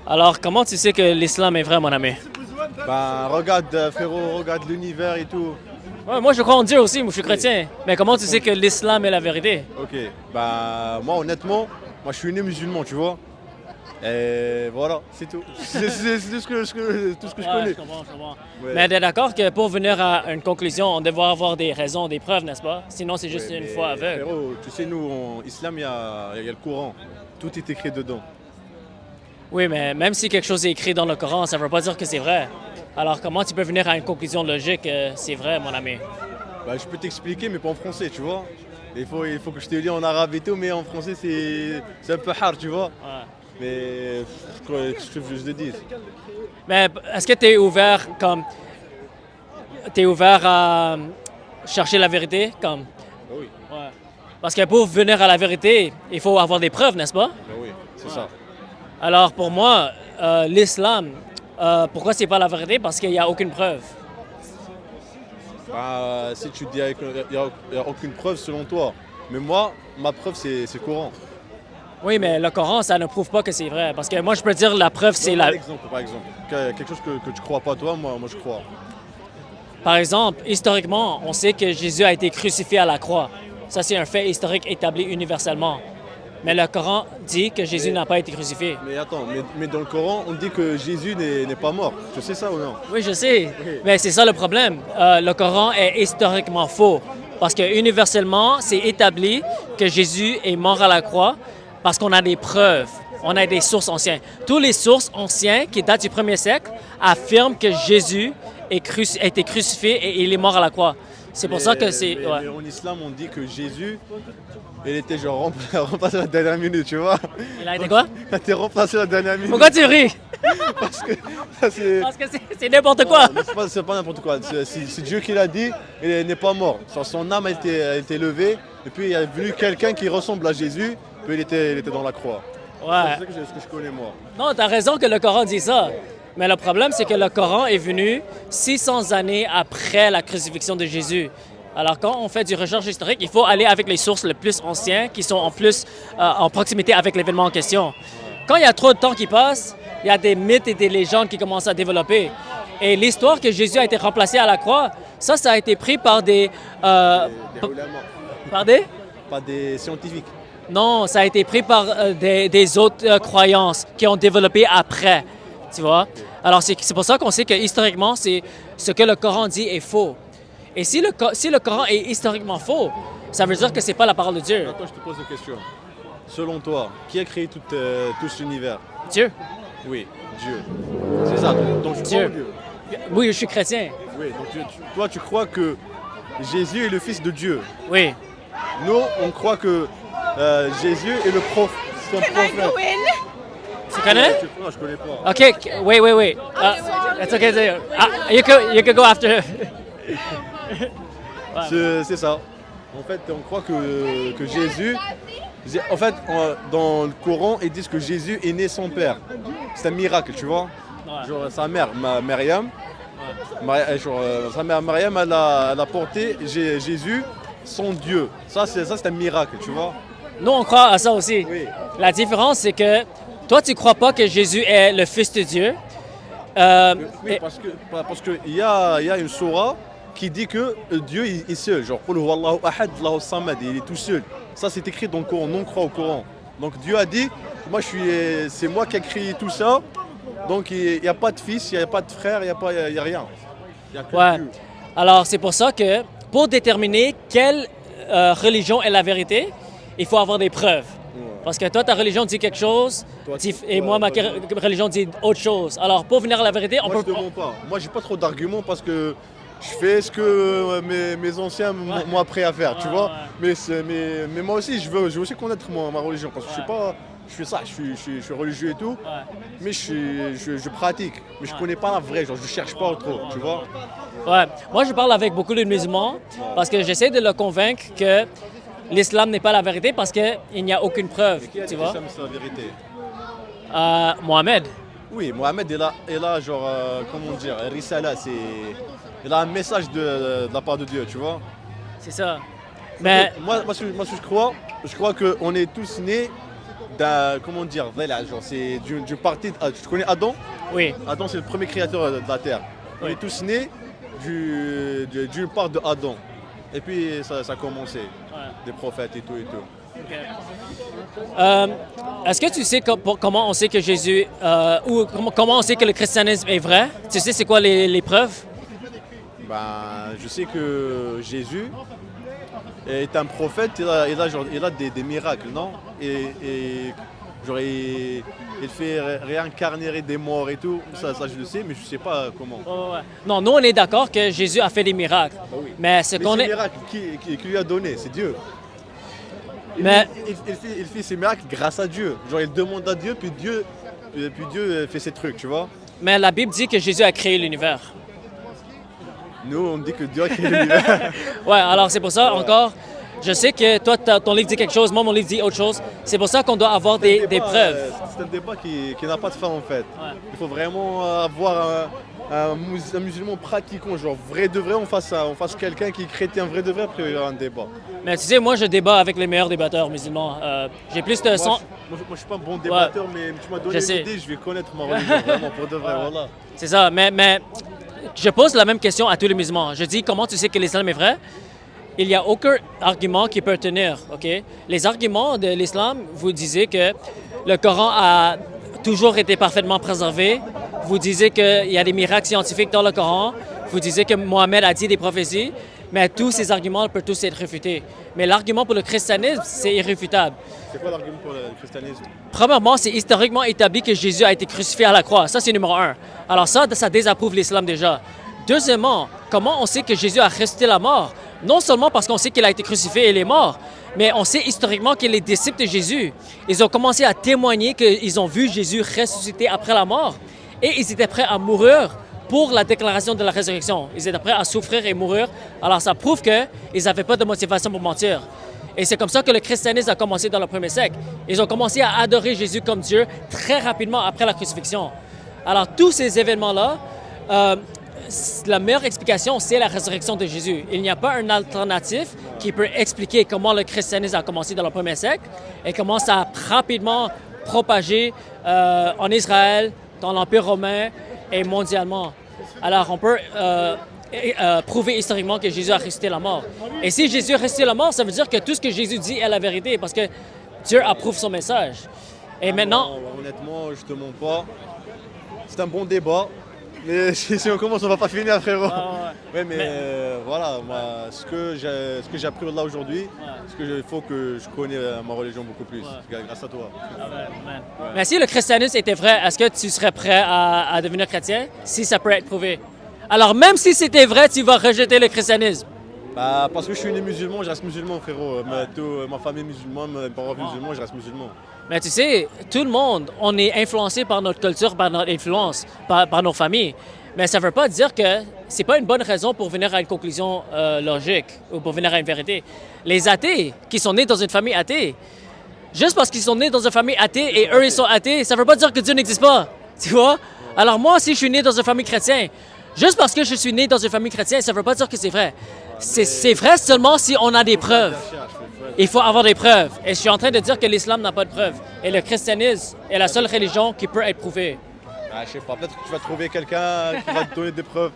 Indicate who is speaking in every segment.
Speaker 1: Alors, comment tu sais que l'islam est vrai, mon ami?
Speaker 2: Ben, regarde, frérot, regarde l'univers et tout.
Speaker 1: Ouais, moi, je crois en Dieu aussi, moi, je suis chrétien. Mais comment tu sais que l'islam est la vérité?
Speaker 2: Ok, ben, moi, honnêtement, moi, je suis né musulman, tu vois. Et voilà, c'est tout. C'est tout tout ce que je
Speaker 1: Ouais,
Speaker 2: connais.
Speaker 1: je comprends, je comprends.
Speaker 2: Ouais.
Speaker 1: Mais t'es d'accord que pour venir à une conclusion, on devrait avoir des raisons, des preuves, n'est-ce pas? Sinon, c'est juste
Speaker 2: Ouais,
Speaker 1: une
Speaker 2: mais
Speaker 1: foi aveugle.
Speaker 2: frérot, tu sais, nous, en islam, il y a le Coran. Tout est écrit dedans.
Speaker 1: Oui, mais même si quelque chose est écrit dans le Coran, ça ne veut pas dire que c'est vrai. Alors, comment tu peux venir à une conclusion logique que c'est vrai, mon ami?
Speaker 2: Ben, je peux t'expliquer, mais pas en français, tu vois. Il faut que je te lis en arabe et tout, mais en français, c'est un peu hard, tu vois.
Speaker 1: Ouais.
Speaker 2: Mais je te le dis.
Speaker 1: Mais est-ce que tu es ouvert comme. T'es ouvert à chercher la vérité? Comme.
Speaker 2: Ben oui,
Speaker 1: Ouais. Parce que pour venir à la vérité, il faut avoir des preuves, n'est-ce pas?
Speaker 2: ben oui, c'est ça.
Speaker 1: Alors, pour moi, l'islam, pourquoi c'est pas la vérité? Parce qu'il n'y a aucune preuve.
Speaker 2: Bah, si tu dis qu'il n'y a aucune preuve selon toi. Mais moi, ma preuve, c'est le Coran.
Speaker 1: Oui, mais le Coran, ça ne prouve pas que c'est vrai. Parce que moi, je peux dire la preuve, c'est
Speaker 2: Donne-moi
Speaker 1: la.
Speaker 2: un exemple, par exemple. Quelque chose que tu crois pas toi, moi je crois.
Speaker 1: Par exemple, historiquement, on sait que Jésus a été crucifié à la croix. Ça, c'est un fait historique établi universellement. Mais le Coran dit que Jésus n'a pas été crucifié.
Speaker 2: Mais attends, mais dans le Coran, on dit que Jésus n'est pas mort. Tu sais ça ou non?
Speaker 1: Oui, je sais.
Speaker 2: Oui.
Speaker 1: Mais c'est ça le problème. Le Coran est historiquement faux. Parce que universellement, c'est établi que Jésus est mort à la croix parce qu'on a des preuves. On a des sources anciennes. Toutes les sources anciennes qui datent du 1er siècle affirment que Jésus a été crucifié et il est mort à la croix. C'est pour ça que c'est. Ouais.
Speaker 2: Mais en islam, on dit que Jésus, il était genre remplacé à la dernière minute, tu vois?
Speaker 1: Il a été quoi?
Speaker 2: Il a été remplacé à la dernière minute.
Speaker 1: Pourquoi tu ris?
Speaker 2: Parce que ça, c'est.
Speaker 1: Parce que c'est n'importe quoi.
Speaker 2: Non, c'est pas n'importe quoi. C'est Dieu qui l'a dit, il n'est pas mort. Son âme a été levée, et puis il est venu quelqu'un qui ressemble à Jésus, puis il était dans la croix. C'est
Speaker 1: Ouais.
Speaker 2: ça ce que je connais moi.
Speaker 1: Non, t'as raison que le Coran dit ça. Mais le problème, c'est que le Coran est venu 600 années après la crucifixion de Jésus. Alors, quand on fait du recherche historique, il faut aller avec les sources les plus anciennes qui sont en plus en proximité avec l'événement en question. Quand il y a trop de temps qui passe, il y a des mythes et des légendes qui commencent à développer. Et l'histoire que Jésus a été remplacé à la croix, ça a été pris par des...
Speaker 2: Des ulémas,
Speaker 1: par des?
Speaker 2: pas des scientifiques.
Speaker 1: Non, ça a été pris par des autres croyances qui ont développé après, tu vois. Alors, c'est pour ça qu'on sait que historiquement, c'est ce que le Coran dit est faux. Et si le Coran est historiquement faux, ça veut dire que c'est pas la parole de Dieu.
Speaker 2: Maintenant, je te pose une question. Selon toi, qui a créé tout cet univers?
Speaker 1: Dieu.
Speaker 2: Oui, Dieu. C'est ça, donc tu crois en
Speaker 1: Dieu.
Speaker 2: Dieu.
Speaker 1: Oui, je suis chrétien.
Speaker 2: Oui, donc toi, tu crois que Jésus est le fils de Dieu.
Speaker 1: Oui.
Speaker 2: Nous, on croit que Jésus est le son
Speaker 3: Can I
Speaker 2: prophète.
Speaker 3: go in?
Speaker 1: Tu connais?
Speaker 2: Non, je connais pas.
Speaker 1: OK. Wait. It's okay. You can go after.
Speaker 2: C'est ça. En fait, on croit que Jésus... En fait, dans le Coran, ils disent que Jésus est né sans père. C'est un miracle, tu vois.
Speaker 1: Ouais.
Speaker 2: Genre, sa mère, Myriam, sa mère Myriam, elle a porté Jésus, son Dieu. Ça, c'est un miracle, tu vois.
Speaker 1: Nous, on croit à ça aussi.
Speaker 2: Oui.
Speaker 1: La différence, c'est que toi, tu crois pas que Jésus est le Fils de Dieu.
Speaker 2: Oui,
Speaker 1: Et-
Speaker 2: parce que il y a une sourate qui dit que Dieu est seul. Genre, Qul huwa Allahu ahad, Allahu samad, il est tout seul. Ça, c'est écrit dans le Coran. Nous, on croit au Coran. Donc, Dieu a dit, c'est moi qui ai créé tout ça. Donc, il n'y a pas de fils, il n'y a pas de frère, il n'y a rien. Il y a que
Speaker 1: Ouais.
Speaker 2: Dieu.
Speaker 1: Alors, c'est pour ça que pour déterminer quelle religion est la vérité, il faut avoir des preuves. Parce que toi, ta religion dit quelque chose,
Speaker 2: Toi,
Speaker 1: et moi, ma religion dit autre chose. Alors, pour venir à la vérité, on
Speaker 2: Moi,
Speaker 1: peut...
Speaker 2: je ne te mens pas. Moi, j'ai pas trop d'arguments parce que je fais ce que mes anciens m'ont appris à faire, tu vois. Mais moi aussi, je veux aussi connaître ma religion parce que je fais ça, je suis religieux et tout, mais je pratique. Mais je connais pas la vraie, genre je cherche pas trop, tu vois.
Speaker 1: Ouais. Moi, je parle avec beaucoup de musulmans parce que j'essaie de le convaincre que l'islam n'est pas la vérité parce qu'il n'y a aucune preuve,
Speaker 2: Qui a dit
Speaker 1: tu
Speaker 2: que
Speaker 1: vois.
Speaker 2: c'est la vérité?
Speaker 1: Mohamed.
Speaker 2: Oui, Mohamed, il a genre, comment dire, Risala, il a un message de la part de Dieu, tu vois.
Speaker 1: C'est ça. Mais
Speaker 2: Moi, je crois qu'on est tous nés d'un, comment dire, voilà, genre c'est d'une partie. Tu connais Adam?
Speaker 1: Oui.
Speaker 2: Adam, c'est le premier créateur de la terre. On
Speaker 1: Oui.
Speaker 2: est tous nés d'une part de Adam. Et puis ça a commencé,
Speaker 1: Ouais.
Speaker 2: des prophètes et tout et tout.
Speaker 1: Euh, Est-ce que tu sais comment on sait que Jésus, ou comment on sait que le christianisme est vrai? Tu sais c'est quoi les preuves?
Speaker 2: Ben, je sais que Jésus est un prophète, il a des miracles, non? Et genre, il fait réincarner des morts et tout, ça je le sais, mais je sais pas comment.
Speaker 1: Ouais, ouais. Non, nous on est d'accord que Jésus a fait des miracles.
Speaker 2: oui.
Speaker 1: Mais ce
Speaker 2: Mais
Speaker 1: qu'on
Speaker 2: ces
Speaker 1: est.
Speaker 2: miracles, qui lui a donné? C'est Dieu.
Speaker 1: Mais
Speaker 2: Il fait ses miracles grâce à Dieu. Genre, il demande à Dieu, puis Dieu fait ses trucs, tu vois.
Speaker 1: Mais la Bible dit que Jésus a créé l'univers.
Speaker 2: Nous, on dit que Dieu a créé l'univers.
Speaker 1: Ouais, alors c'est pour ça, encore, je sais que toi, ton livre dit quelque chose, moi, mon livre dit autre chose. C'est pour ça qu'on doit avoir des preuves.
Speaker 2: C'est un débat qui n'a pas de fin, en fait.
Speaker 1: Ouais.
Speaker 2: Il faut vraiment avoir un musulman pratiquant, genre vrai de vrai, on fasse quelqu'un qui est chrétien vrai de vrai, après il y aura un débat.
Speaker 1: Mais tu sais, moi, je débat avec les meilleurs débatteurs musulmans. J'ai plus de
Speaker 2: Moi,
Speaker 1: son.
Speaker 2: je suis pas un bon débatteur, mais tu m'as donné
Speaker 1: Je sais.
Speaker 2: une idée, je vais connaître ma religion, vraiment, pour de vrai,
Speaker 1: Ouais.
Speaker 2: voilà.
Speaker 1: C'est ça, mais je pose la même question à tous les musulmans. Je dis, comment tu sais que l'islam est vrai? Il n'y a aucun argument qui peut tenir, OK? Les arguments de l'islam, vous disiez que le Coran a toujours été parfaitement préservé. Vous disiez qu'il y a des miracles scientifiques dans le Coran. Vous disiez que Mohamed a dit des prophéties. Mais tous ces arguments peuvent tous être réfutés. Mais l'argument pour le christianisme, c'est irréfutable.
Speaker 2: C'est quoi l'argument pour le christianisme?
Speaker 1: Premièrement, c'est historiquement établi que Jésus a été crucifié à la croix. Ça, c'est numéro un. Alors ça désapprouve l'islam déjà. Deuxièmement, comment on sait que Jésus a ressuscité la mort? Non seulement parce qu'on sait qu'il a été crucifié et il est mort, mais on sait historiquement que les disciples de Jésus, ils ont commencé à témoigner qu'ils ont vu Jésus ressusciter après la mort et ils étaient prêts à mourir pour la déclaration de la résurrection. Ils étaient prêts à souffrir et mourir. Alors ça prouve qu'ils n'avaient pas de motivation pour mentir. Et c'est comme ça que le christianisme a commencé dans le premier siècle. Ils ont commencé à adorer Jésus comme Dieu très rapidement après la crucifixion. Alors tous ces événements-là, la meilleure explication, c'est la résurrection de Jésus. Il n'y a pas un alternatif qui peut expliquer comment le christianisme a commencé dans le premier siècle et comment ça a rapidement propagé en Israël, dans l'Empire romain et mondialement. Alors on peut prouver historiquement que Jésus a ressuscité la mort. Et si Jésus a ressuscité la mort, ça veut dire que tout ce que Jésus dit est la vérité parce que Dieu approuve son message. Et maintenant...
Speaker 2: Non, honnêtement, je te mens pas. C'est un bon débat. Mais si on commence, on va pas finir, frérot. Ouais, mais voilà, moi, ce que j'ai appris là aujourd'hui, il faut que je connais ma religion beaucoup plus, grâce à toi.
Speaker 1: Mais si le christianisme était vrai, est-ce que tu serais prêt à devenir chrétien si ça peut être prouvé? Alors même si c'était vrai, tu vas rejeter le christianisme.
Speaker 2: Bah, parce que je suis né musulman, je reste musulman, frérot. Ma famille est musulmane, mes parents musulmans, je reste musulman.
Speaker 1: Mais tu sais, tout le monde, on est influencé par notre culture, par notre influence, par nos familles. Mais ça ne veut pas dire que c'est pas une bonne raison pour venir à une conclusion logique ou pour venir à une vérité. Les athées qui sont nés dans une famille athée, juste parce qu'ils sont nés dans une famille athée et eux ils sont athées, ça ne veut pas dire que Dieu n'existe pas. Tu vois? Alors moi, si je suis né dans une famille chrétienne, juste parce que je suis né dans une famille chrétienne, ça ne veut pas dire que c'est vrai. C'est vrai seulement si on a des preuves. Il faut avoir des preuves. Et je suis en train de dire que l'islam n'a pas de preuves. Et le christianisme est la seule religion qui peut être prouvée.
Speaker 2: Ah, je sais pas, peut-être que tu vas trouver quelqu'un qui va te donner des preuves.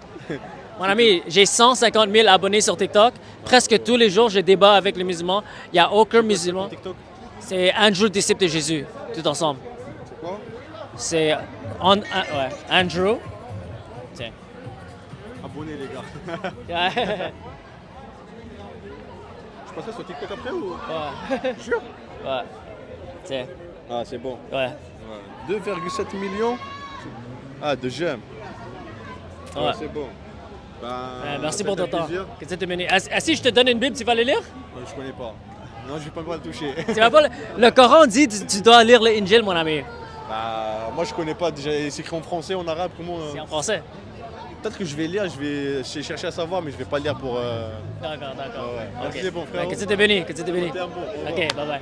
Speaker 1: Mon ami, j'ai 150 000 abonnés sur TikTok. Presque tous les jours, je débat avec les musulmans. Il n'y a aucun musulman.
Speaker 2: TikTok?
Speaker 1: C'est Andrew, disciple de Jésus, tout ensemble.
Speaker 2: C'est quoi?
Speaker 1: C'est Andrew. Tiens.
Speaker 2: Abonnez les gars.
Speaker 1: Ouais.
Speaker 2: Je passerai sur TikTok après ou?
Speaker 1: Ouais.
Speaker 2: Jure?
Speaker 1: Ouais. Tiens.
Speaker 2: Ah, c'est bon.
Speaker 1: Ouais.
Speaker 2: 2,7 millions de j'aime.
Speaker 1: Ouais.
Speaker 2: Ouais, c'est bon.
Speaker 1: Merci pour ton temps.
Speaker 2: Plaisir.
Speaker 1: Que tu te mené. Si je te donne une Bible, tu vas le lire?
Speaker 2: Je connais pas. Non, je vais pas le toucher.
Speaker 1: Tu vas pas le Coran dit tu dois lire l'Injil, mon ami.
Speaker 2: Moi, je connais pas. Déjà, c'est écrit en français, en arabe. Comment?
Speaker 1: C'est en français.
Speaker 2: Peut-être que je vais lire, je vais chercher à savoir, mais je vais pas lire pour.
Speaker 1: D'accord.
Speaker 2: Ouais.
Speaker 1: Ok.
Speaker 2: Merci, bon frère.
Speaker 1: Que tu te bénis, que tu te bénis.
Speaker 2: C'était un bon. Au revoir.
Speaker 1: Ok, bye bye.